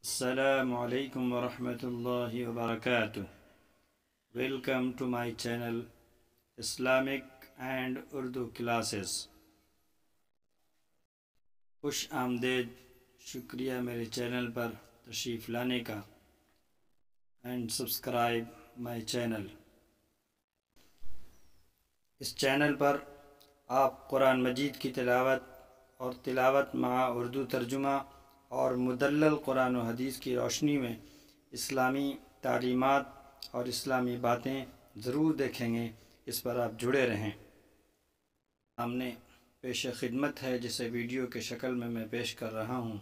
Assalamu alaikum wa rahmatullahi wa barakatuh. Welcome to my channel Islamic and Urdu classes. खुश आमदेद, शुक्रिया मेरे channel पर तशरीफ़ लाने का एंड सब्सक्राइब माय चैनल। इस चैनल पर आप कुरान मजीद की तिलावत और तिलावत मा उर्दू तर्जुमा और मुदल्लल कुरान व हदीस की रोशनी में इस्लामी तालीमात और इस्लामी बातें ज़रूर देखेंगे। इस पर आप जुड़े रहें। सामने पेश खिदमत है जिसे वीडियो के शक्ल में मैं पेश कर रहा हूँ।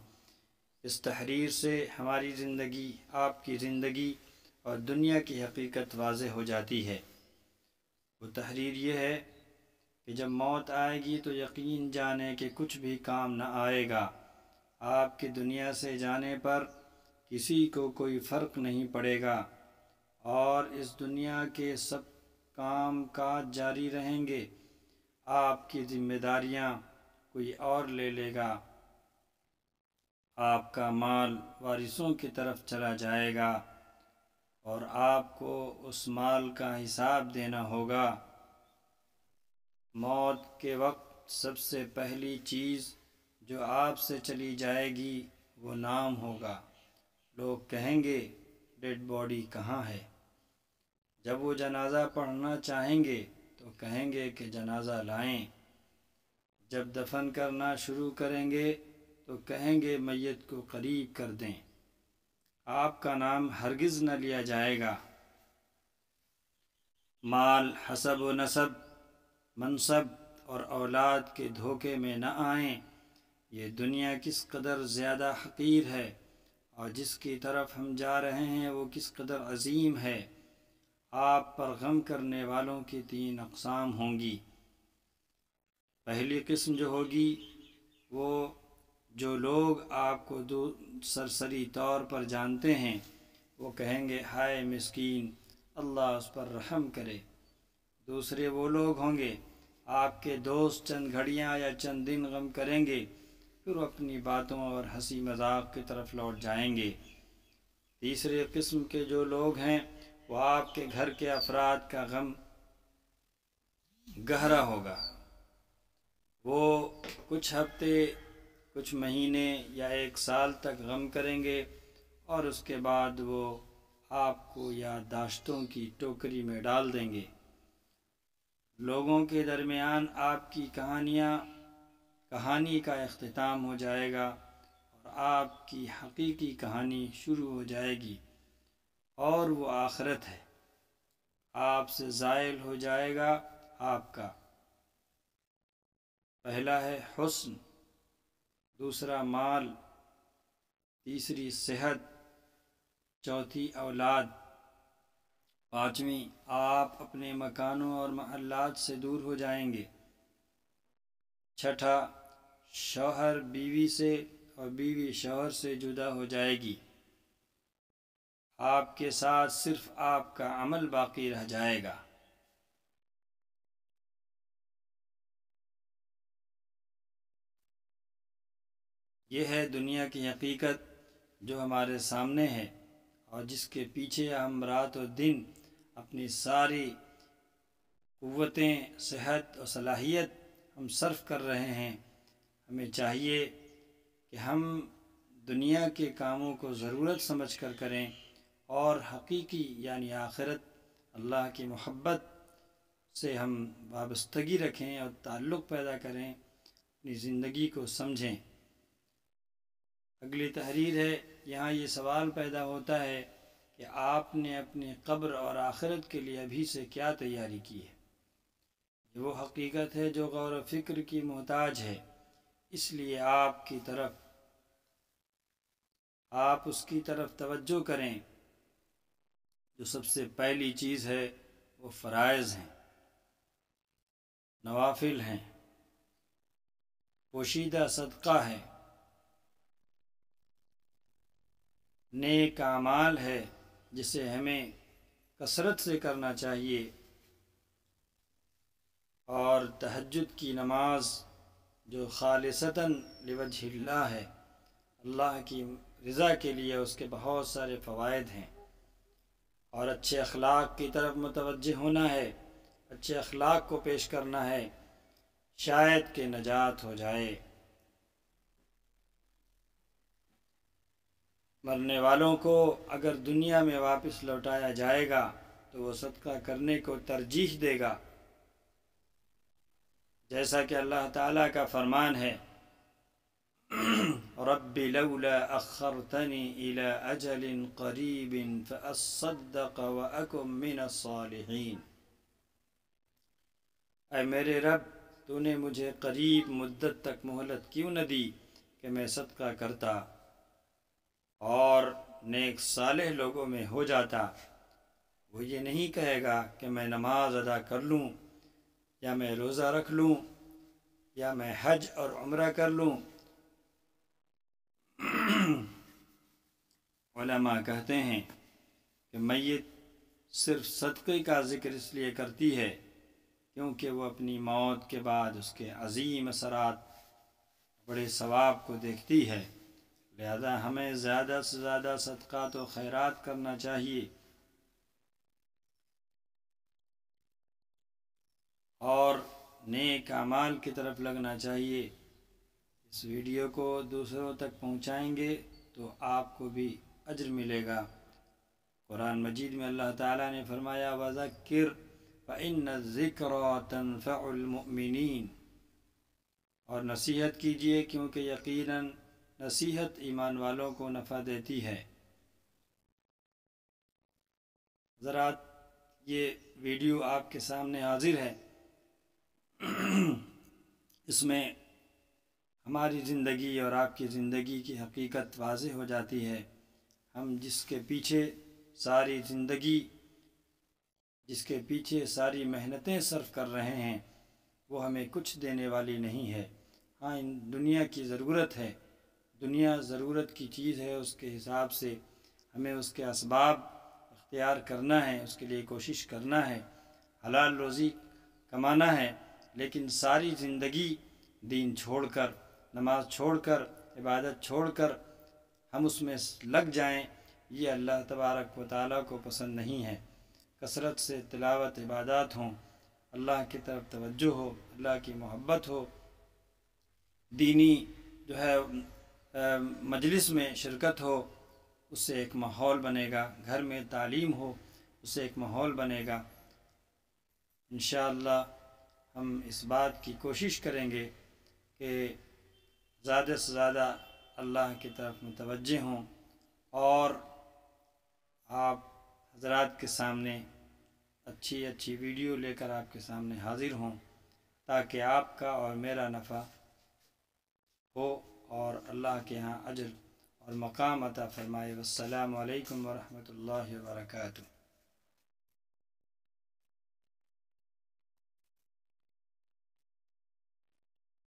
इस तहरीर से हमारी ज़िंदगी, आपकी ज़िंदगी और दुनिया की हकीकत वाज़ेह हो जाती है। वो तहरीर ये है कि जब मौत आएगी तो यकीन जाने कि कुछ भी काम न आएगा। आपकी दुनिया से जाने पर किसी को कोई फ़र्क नहीं पड़ेगा और इस दुनिया के सब काम काज जारी रहेंगे। आपकी ज़िम्मेदारियां कोई और ले लेगा। आपका माल वारिसों की तरफ चला जाएगा और आपको उस माल का हिसाब देना होगा। मौत के वक्त सबसे पहली चीज़ जो आपसे चली जाएगी वो नाम होगा। लोग कहेंगे डेड बॉडी कहाँ है। जब वो जनाज़ा पढ़ना चाहेंगे तो कहेंगे कि जनाज़ा लाएं। जब दफन करना शुरू करेंगे तो कहेंगे मैयत को करीब कर दें। आपका नाम हरगिज़ न लिया जाएगा। माल, हसब व नसब, मनसब और औलाद के धोखे में न आएं। ये दुनिया किस कदर ज़्यादा हक़ीर है और जिसकी तरफ हम जा रहे हैं वो किस कदर अज़ीम है। आप पर गम करने वालों की 3 अक़साम होंगी। पहली किस्म जो होगी वो जो लोग आपको सरसरी तौर पर जानते हैं वो कहेंगे हाय मिस्कीन, अल्लाह उस पर रहम करे। दूसरे वो लोग होंगे आपके दोस्त चंद घड़ियाँ या चंद दिन गम करेंगे, फिर अपनी बातों और हंसी मजाक की तरफ लौट जाएंगे। तीसरे किस्म के जो लोग हैं वो आपके घर के अफराद का गम गहरा होगा। वो कुछ हफ्ते, कुछ महीने या 1 साल तक गम करेंगे और उसके बाद वो आपको याददाश्तों की टोकरी में डाल देंगे। लोगों के दरमियान आपकी कहानी का इख्तिताम हो जाएगा और आपकी हकीकी कहानी शुरू हो जाएगी और वो आखिरत है। आपसे ज़ाइल हो जाएगा आपका पहला है हुस्न, दूसरा माल, तीसरी सेहत, चौथी औलाद, पाँचवीं आप अपने मकानों और महल्लात से दूर हो जाएंगे, छठा शौहर बीवी से और बीवी शौहर से जुदा हो जाएगी। आपके साथ सिर्फ आपका अमल बाकी रह जाएगा। ये है दुनिया की हकीकत जो हमारे सामने है और जिसके पीछे हम रात और दिन अपनी सारी क़ुव्वतें, सेहत और सलाहियत हम सर्फ कर रहे हैं। हमें चाहिए कि हम दुनिया के कामों को ज़रूरत समझकर करें और हकीकी यानी आखिरत, अल्लाह की मोहब्बत से हम वाबस्तगी रखें और ताल्लुक़ पैदा करें, अपनी ज़िंदगी को समझें। अगली तहरीर है, यहाँ ये सवाल पैदा होता है कि आपने अपनी कब्र और आखिरत के लिए अभी से क्या तैयारी की है। वो हकीकत है जो गौर व फ़िक्र की मोहताज है, इसलिए आप उसकी तरफ तवज्जो करें। जो सबसे पहली चीज़ है वो फ़राइज़ हैं, नवाफिल हैं, पोशीदा सदका है, नेक आमाल है जिसे हमें कसरत से करना चाहिए, और तहज्जुद की नमाज जो खालिसतन लिवजहिल्लाह है, अल्लाह की رضا کے لیے اس کے بہت سارے فوائد ہیں، اور اچھے اخلاق کی طرف متوجہ ہونا ہے، اچھے اخلاق کو پیش کرنا ہے، شاید کہ نجات ہو جائے۔ مرنے والوں کو اگر دنیا میں واپس لوٹایا جائے گا تو وہ صدقہ کرنے کو ترجیح دے گا، جیسا کہ اللہ تعالیٰ کا فرمان ہے، رب لولا اخرتنی الى اجل قریب فاصدق واکن من الصالحین۔ اے میرے رب، تو نے مجھے قریب مدت تک مہلت کیوں نہ دی کہ میں صدقہ کرتا اور نیک صالح لوگوں میں ہو جاتا۔ وہ یہ نہیں کہے گا کہ میں نماز ادا کر لوں، یا میں روزہ رکھ لوں، یا میں حج اور عمرہ کر لوں۔ علماء کہتے ہیں کہ میت صرف صدقے کا ذکر اس لیے کرتی ہے کیونکہ وہ اپنی موت کے بعد اس کے عظیم اثرات، بڑے ثواب کو دیکھتی ہے، لہذا ہمیں زیادہ سے زیادہ صدقات و خیرات کرنا چاہیے، اور نیک اعمال کی طرف لگنا چاہیے۔ اس ویڈیو کو دوسروں تک پہنچائیں گے تو آپ کو بھی اجر ملے گا۔ قرآن مجید میں اللہ تعالیٰ نے فرمایا وَذَكِّرْ فَإِنَّ الذِّكْرَىٰ تَنفَعُ الْمُؤْمِنِينَ، اور نصیحت کیجئے کیونکہ یقیناً نصیحت ایمان والوں کو نفع دیتی ہے۔ ذرا یہ ویڈیو آپ کے سامنے حاضر ہے، اس میں ہماری زندگی اور آپ کی زندگی کی حقیقت واضح ہو جاتی ہے۔ ہم جس کے پیچھے ساری زندگی، جس کے پیچھے ساری محنتیں صرف کر رہے ہیں، وہ ہمیں کچھ دینے والی نہیں ہے۔ ہاں، دنیا کی ضرورت ہے، دنیا ضرورت کی چیز ہے، اس کے حساب سے ہمیں اس کے اسباب اختیار کرنا ہے، اس کے لیے کوشش کرنا ہے، حلال روزی کمانا ہے، لیکن ساری زندگی دین چھوڑ کر، نماز چھوڑ کر، عبادت چھوڑ کر ہم اس میں لگ جائیں، یہ اللہ تبارک و تعالیٰ کو پسند نہیں ہے۔ کثرت سے تلاوت، عبادات ہوں، اللہ کی طرف توجہ ہو، اللہ کی محبت ہو، دینی جو ہے مجلس میں شرکت ہو، اس سے ایک ماحول بنے گا، گھر میں تعلیم ہو، اس سے ایک ماحول بنے گا۔ انشاءاللہ ہم اس بات کی کوشش کریں گے کہ زیادہ سے زیادہ اللہ کی طرف متوجہ ہوں، اور آپ حضرات کے سامنے اچھی اچھی ویڈیو لے کر آپ کے سامنے حاضر ہوں، تاکہ آپ کا اور میرا نفع ہو اور اللہ کے ہاں اجر اور مقام عطا فرمائے۔ والسلام علیکم ورحمۃ اللہ وبرکاتہ۔